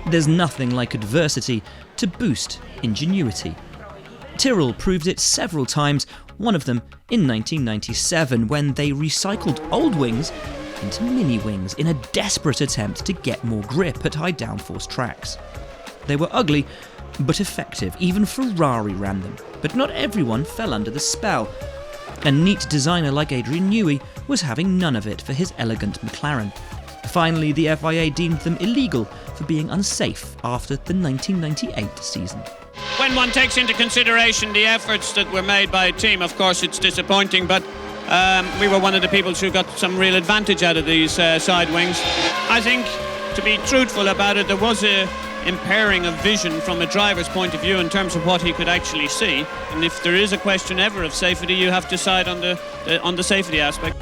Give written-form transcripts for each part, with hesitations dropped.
There's nothing like adversity to boost ingenuity. Tyrrell proved it several times, one of them in 1997 when they recycled old wings into mini-wings in a desperate attempt to get more grip at high downforce tracks. They were ugly, but effective. Even Ferrari ran them, but not everyone fell under the spell. A neat designer like Adrian Newey was having none of it for his elegant McLaren. Finally, the FIA deemed them illegal for being unsafe after the 1998 season. When one takes into consideration the efforts that were made by a team, of course it's disappointing, but we were one of the people who got some real advantage out of these side wings. I think, to be truthful about it, there was a impairing of vision from a driver's point of view in terms of what he could actually see. And if there is a question ever of safety, you have to side on the safety aspect.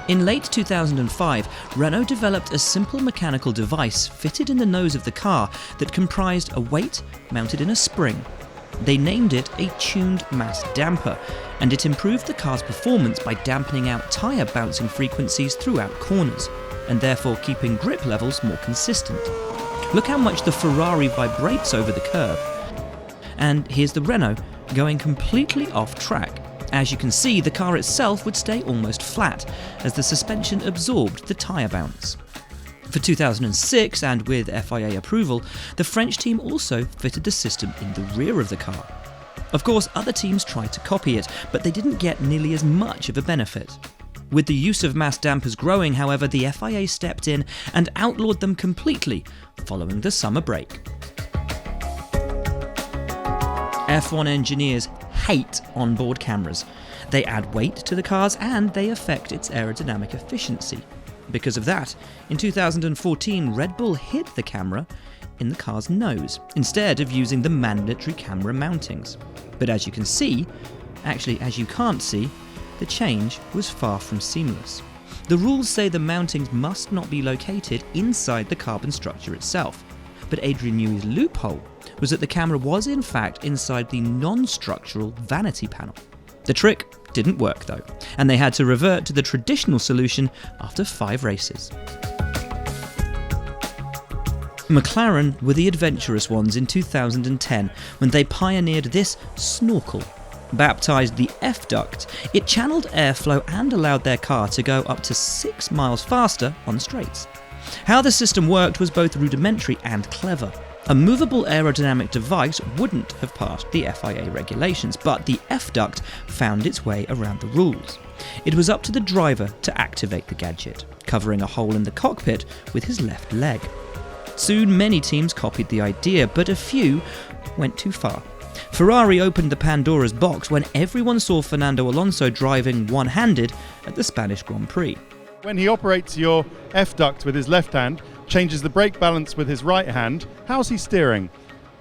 In late 2005, Renault developed a simple mechanical device fitted in the nose of the car that comprised a weight mounted in a spring. They named it a tuned mass damper, and it improved the car's performance by dampening out tyre bouncing frequencies throughout corners, and therefore keeping grip levels more consistent. Look how much the Ferrari vibrates over the curb. And here's the Renault going completely off track. As you can see, the car itself would stay almost flat as the suspension absorbed the tyre bounce. For 2006, and with FIA approval, the French team also fitted the system in the rear of the car. Of course, other teams tried to copy it, but they didn't get nearly as much of a benefit. With the use of mass dampers growing, however, the FIA stepped in and outlawed them completely following the summer break. F1 engineers hate onboard cameras. They add weight to the cars and they affect its aerodynamic efficiency. Because of that, in 2014, Red Bull hid the camera in the car's nose, instead of using the mandatory camera mountings. But as you can see, actually as you can't see, the change was far from seamless. The rules say the mountings must not be located inside the carbon structure itself, but Adrian Newey's loophole was that the camera was in fact inside the non-structural vanity panel. The trick didn't work though, and they had to revert to the traditional solution after 5 races. McLaren were the adventurous ones in 2010 when they pioneered this snorkel. Baptised the F-duct, it channeled airflow and allowed their car to go up to 6 miles faster on straights. How the system worked was both rudimentary and clever. A movable aerodynamic device wouldn't have passed the FIA regulations, but the F-duct found its way around the rules. It was up to the driver to activate the gadget, covering a hole in the cockpit with his left leg. Soon many teams copied the idea, but a few went too far. Ferrari opened the Pandora's box when everyone saw Fernando Alonso driving one-handed at the Spanish Grand Prix. When he operates your F-duct with his left hand, changes the brake balance with his right hand, how's he steering?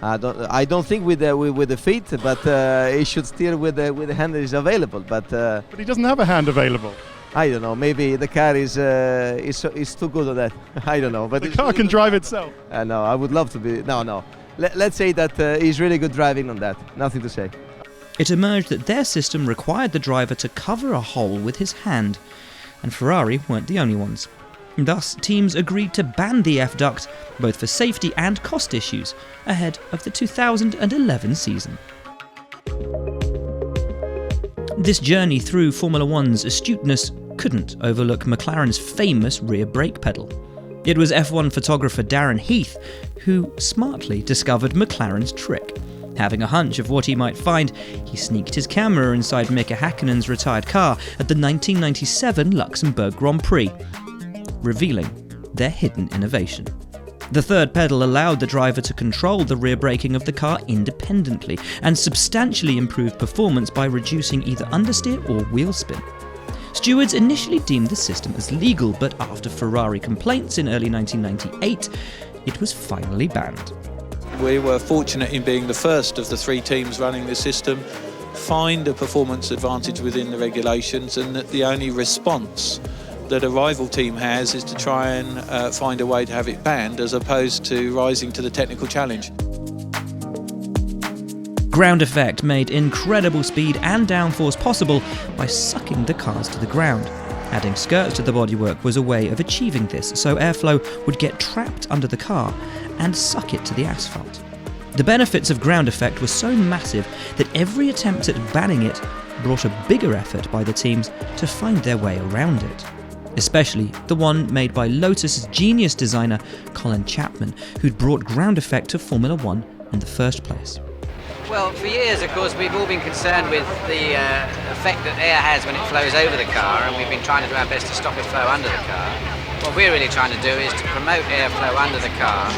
I don't think with the feet, but he should steer with the hand that is available. But he doesn't have a hand available. I don't know. Maybe the car is too good at that. I don't know. But the car can drive itself. No, I would love to be. No. Let's say that he's really good driving on that. Nothing to say. It emerged that their system required the driver to cover a hole with his hand, and Ferrari weren't the only ones. Thus, teams agreed to ban the F-duct, both for safety and cost issues, ahead of the 2011 season. This journey through Formula One's astuteness couldn't overlook McLaren's famous rear brake pedal. It was F1 photographer Darren Heath who smartly discovered McLaren's trick. Having a hunch of what he might find, he sneaked his camera inside Mika Häkkinen's retired car at the 1997 Luxembourg Grand Prix, revealing their hidden innovation. The third pedal allowed the driver to control the rear braking of the car independently and substantially improved performance by reducing either understeer or wheel spin. Stewards initially deemed the system as legal, but after Ferrari complaints in early 1998, it was finally banned. We were fortunate in being the first of the 3 teams running the system, find a performance advantage within the regulations, and that the only response that a rival team has is to try and find a way to have it banned, as opposed to rising to the technical challenge. Ground effect made incredible speed and downforce possible by sucking the cars to the ground. Adding skirts to the bodywork was a way of achieving this, so airflow would get trapped under the car and suck it to the asphalt. The benefits of ground effect were so massive that every attempt at banning it brought a bigger effort by the teams to find their way around it. Especially the one made by Lotus's genius designer Colin Chapman, who'd brought ground effect to Formula One in the first place. Well, for years, of course, we've all been concerned with the effect that air has when it flows over the car, and we've been trying to do our best to stop it flow under the car. What we're really trying to do is to promote airflow under the car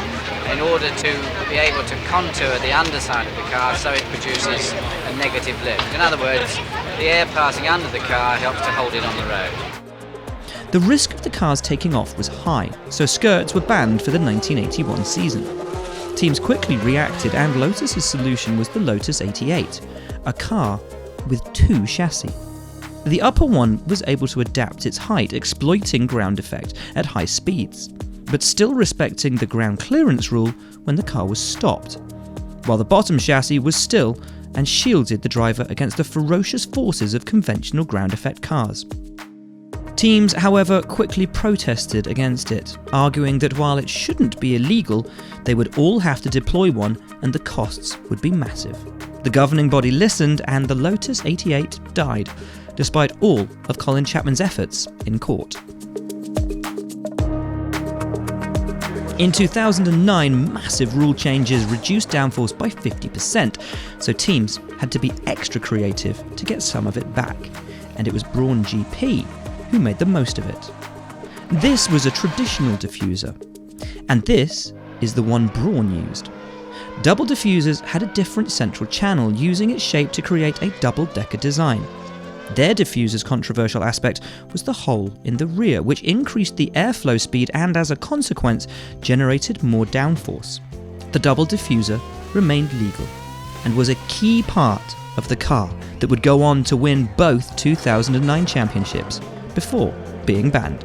in order to be able to contour the underside of the car so it produces a negative lift. In other words, the air passing under the car helps to hold it on the road. The risk of the cars taking off was high, so skirts were banned for the 1981 season. Teams quickly reacted, and Lotus's solution was the Lotus 88, a car with two chassis. The upper one was able to adapt its height, exploiting ground effect at high speeds, but still respecting the ground clearance rule when the car was stopped, while the bottom chassis was still and shielded the driver against the ferocious forces of conventional ground effect cars. Teams, however, quickly protested against it, arguing that while it shouldn't be illegal, they would all have to deploy one and the costs would be massive. The governing body listened, and the Lotus 88 died, despite all of Colin Chapman's efforts in court. In 2009, massive rule changes reduced downforce by 50%, so teams had to be extra creative to get some of it back, and it was Brawn GP who made the most of it. This was a traditional diffuser, and this is the one Brawn used. Double diffusers had a different central channel, using its shape to create a double-decker design. Their diffuser's controversial aspect was the hole in the rear, which increased the airflow speed and, as a consequence, generated more downforce. The double diffuser remained legal and was a key part of the car that would go on to win both 2009 championships before being banned.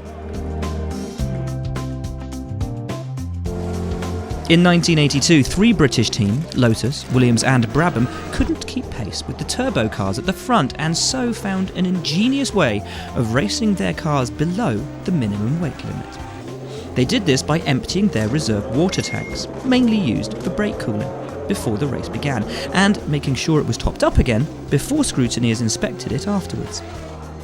In 1982, three British teams, Lotus, Williams and Brabham, couldn't keep pace with the turbo cars at the front, and so found an ingenious way of racing their cars below the minimum weight limit. They did this by emptying their reserve water tanks, mainly used for brake cooling, before the race began, and making sure it was topped up again before scrutineers inspected it afterwards.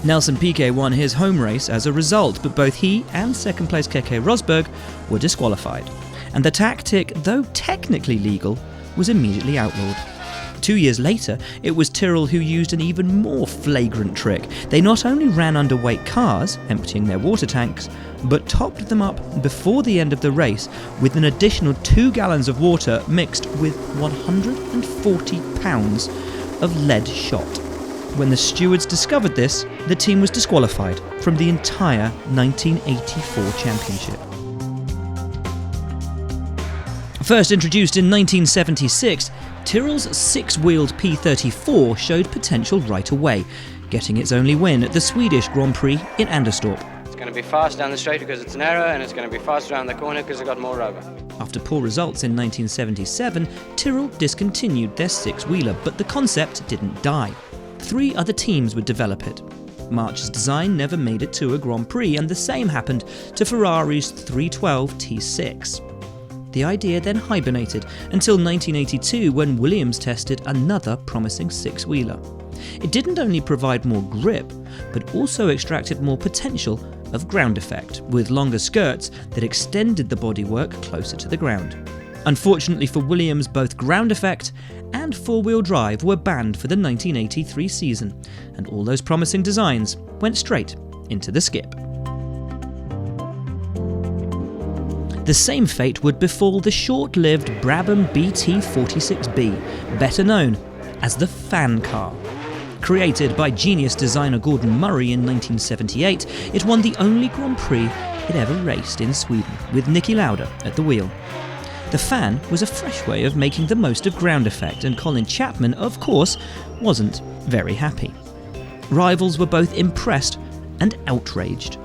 Nelson Piquet won his home race as a result, but both he and second place Keke Rosberg were disqualified, and the tactic, though technically legal, was immediately outlawed. 2 years later, it was Tyrrell who used an even more flagrant trick. They not only ran underweight cars, emptying their water tanks, but topped them up before the end of the race with an additional 2 gallons of water mixed with 140 pounds of lead shot. When the stewards discovered this, the team was disqualified from the entire 1984 championship. First introduced in 1976, Tyrrell's six-wheeled P34 showed potential right away, getting its only win at the Swedish Grand Prix in Anderstorp. It's going to be fast down the straight because it's narrow, and it's going to be fast around the corner because it's got more rubber. After poor results in 1977, Tyrrell discontinued their six-wheeler, but the concept didn't die. 3 other teams would develop it. March's design never made it to a Grand Prix, and the same happened to Ferrari's 312 T6. The idea then hibernated until 1982, when Williams tested another promising six-wheeler. It didn't only provide more grip, but also extracted more potential of ground effect, with longer skirts that extended the bodywork closer to the ground. Unfortunately for Williams, both ground effect and four-wheel drive were banned for the 1983 season, and all those promising designs went straight into the skip. The same fate would befall the short-lived Brabham BT46B, better known as the fan car. Created by genius designer Gordon Murray in 1978, it won the only Grand Prix it ever raced in Sweden, with Niki Lauda at the wheel. The fan was a fresh way of making the most of ground effect, and Colin Chapman, of course, wasn't very happy. Rivals were both impressed and outraged,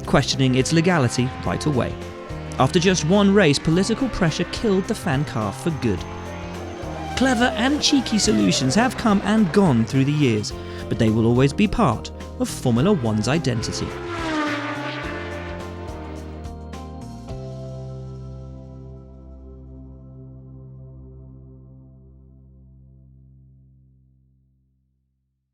questioning its legality right away. After just one race, political pressure killed the fan car for good. Clever and cheeky solutions have come and gone through the years, but they will always be part of Formula One's identity.